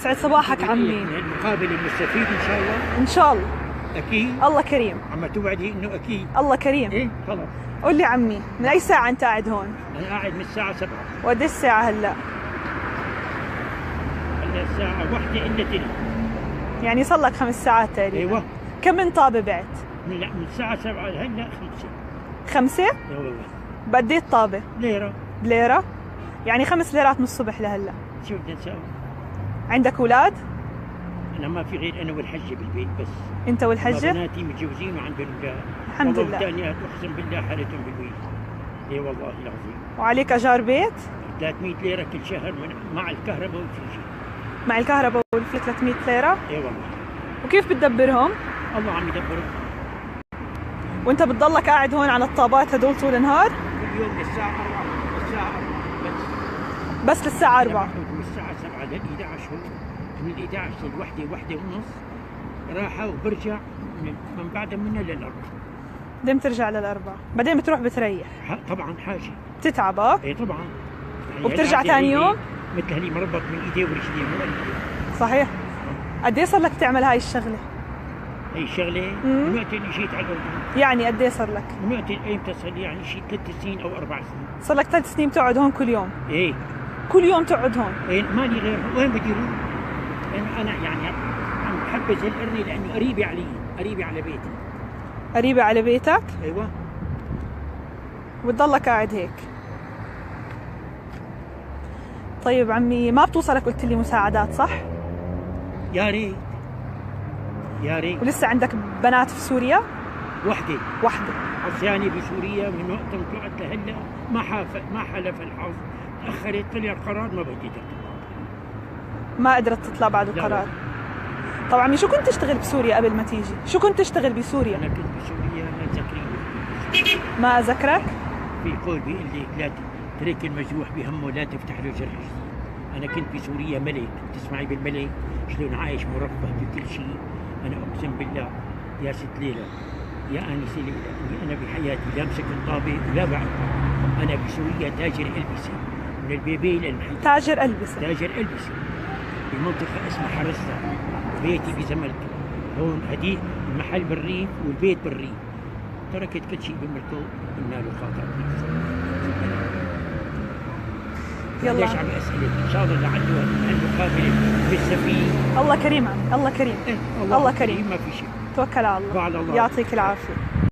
سعد صباحك عمي. المقابل المستفيد ان شاء الله. ان شاء الله. اكيد. الله كريم. عم توعدي انه اكيد. الله كريم. ايه خلص. قول لي عمي، من اي ساعة انت قاعد هون؟ انا قاعد من الساعة 7. وقديش الساعة هلا؟ هلا الساعة 1 الا تلت. يعني صار لك 5 ساعات تقريبا. ايوه. كم من طابة بعت؟ من الساعة 7 لهلا 5. 5؟ اي والله. بقد ايه الطابة؟ ليرة. بليرة؟ يعني 5 ليرات من الصبح لهلا. شو بدنا نسوي؟ عندك اولاد؟ انا ما في غير انا والحجة بالبيت بس. انت والحجة؟ بناتي متجوزين وعندهم اولاد. الحمد لله. والثانيات اقسم بالله حالتهم بالويل. اي والله العظيم. وعليك اجار بيت؟ 300 ليرة كل شهر مع الكهرباء وكل شيء. مع الكهرباء والفي 300 ليرة؟ اي والله. وكيف بتدبرهم؟ الله عم يدبرهم. وانت بتضلك قاعد هون على الطابات هدول طول النهار؟ كل يوم للساعة 4 بس للساعة 4. من الساعة 7 لل 11 هو من 11 للوحدة 1:30 راحة وبرجع من بعد منها للأربعة. بعدين بترجع للأربعة، بعدين بتروح بتريح. طبعا حاجة. بتتعب اه؟ اي طبعا. يعني وبترجع ثاني يوم؟ مثل هني مربط من ايديه ورجليه صحيح. قد ايه صار لك تعمل هاي الشغلة؟ هي الشغلة ممكن شيء تعلم. يعني قد ايه صار لك؟ ممكن ايمتى صار لي يعني شيء 3 سنين او 4 سنين. صار لك 3 سنين بتقعد هون كل يوم؟ ايه. كل يوم تقعد هون؟ ايه مالي غير وين بدي اروح؟ انا يعني عم بحبس القرني لانه قريبة علي، قريبة على بيتي. قريبة على بيتك؟ ايوه. وبتضلك قاعد هيك. طيب عمي، ما بتوصلك قلت لي مساعدات صح؟ يا ريت. يا ريت. ولسه عندك بنات في سوريا؟ وحدة. وحدة. عصياني بسوريا من وقت ما طلعت لهلا ما حلف الحظ، تأخرت طلع القرار ما بدي تطلع. ما قدرت تطلع بعد القرار. طبعا عمي، شو كنت تشتغل بسوريا قبل ما تيجي؟ شو كنت تشتغل بسوريا؟ انا كنت بسوريا ما تذكريني. ما اذكرك؟ في قول بيقول لك لا ترك المجروح بهمه لا تفتح له جرح. انا كنت بسوريا ملك، تسمعي بالملك شلون عايش مرفه بكل شيء. انا اقسم بالله يا ست ليلى يا انسه ليلى اني انا بحياتي لا امسك الطابه ولا بعد. انا بسوريا تاجر البسه من البيبي للمحل. تاجر البسه. تاجر البسه بمنطقه اسمها حرسة. بيتي بزملك هون، هديك المحل بالريف والبيت بالريف. تركت كل شيء بملكه قلنا له خاطر. يلا ليش عم اسالك؟ ان شاء الله لعله المقابله بالسفينه. الله كريم عمي، الله كريم. إيه الله كريم. ما في شيء. توكل على الله. وعلى الله. يعطيك العافيه.